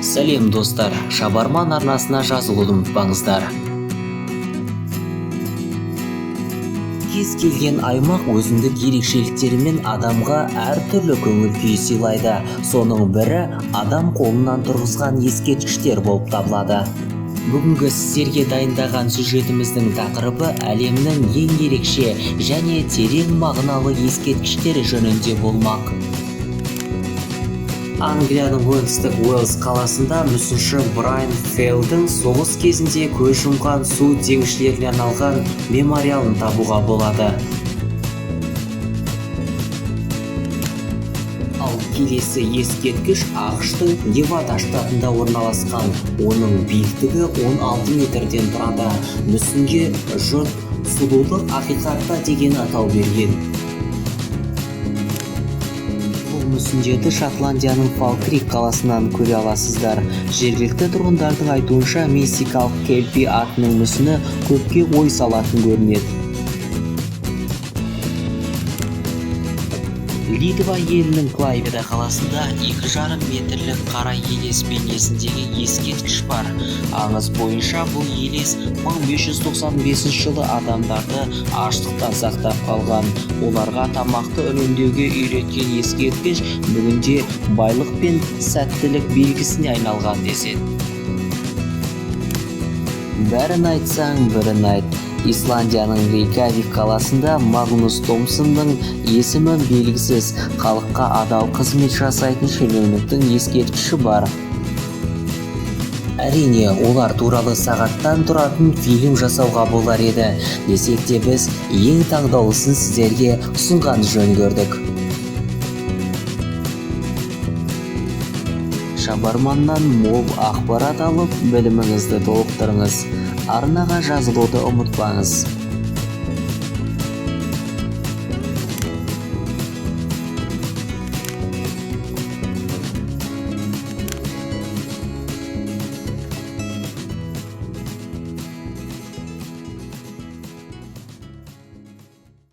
Сәлем достар, Шабарман арнасына жазылуды ұмытпаңыздар. Кез келген аймақ өзіндік ерекшеліктерімен адамға әртүрлі көңіл күй сыйлайды. Соның бірі адам қолынан тұрғызған ескерткіштер болып табылады. Бүгінгі сіздерге дайындаған сюжетіміздің тақырыбы әлемнің ең ерекше және терең мағыналы ескерткіштері жөнінде болмақ. Англияның оңтүстік Уэльс қаласында мүсінші Брайан Фейлдің соғыс кезінде көз жұмған су теңізшілеріне арналған мемориалын табуға болады. Ал келесі ескерткіш ақштың Невада штатында орналасқан. Оның биіктігі 16 метрден тұрады. Мүсінге жұрт сұлулық ақиқатта деген атау берген. Мүсіндерді Шотландияның Фалкрик қаласынан көре аласыздар. Жергілікті тұрғындардың айтуынша мистикалық Келпи атының мүсіні көпке ой салатын көрінеді. Литва елінің Клайпеда қаласында 2,5 метрлік қара елес бейнесіндегі ескерткіш бар. Аңыз бойынша бұл елес 1595 жылы адамдарды аштықтан сақтап қалған. Оларға тамақты үнемдеуге үйреткен ескерткіш бүгінде байлық пен сәттілік белгісіне айналған деседі. Бәрін айтсаң, бірін айт. Исландияның Рейкьявик қаласында Магнус Томпсонның есімі белгісіз халыққа адал қызмет жасайтын шенеуніктің ескерткіші бар. Әрине, олар туралы сағаттан тұратын фильм жасауға болар еді. Десек те біз ең таңдаулысын сіздерге ұсынған жөн көрдік. Шабарманнан мол ақпарат алып, біліміңізді толықтырыңыз. Арнаға жазылуды ұмытпаңыз.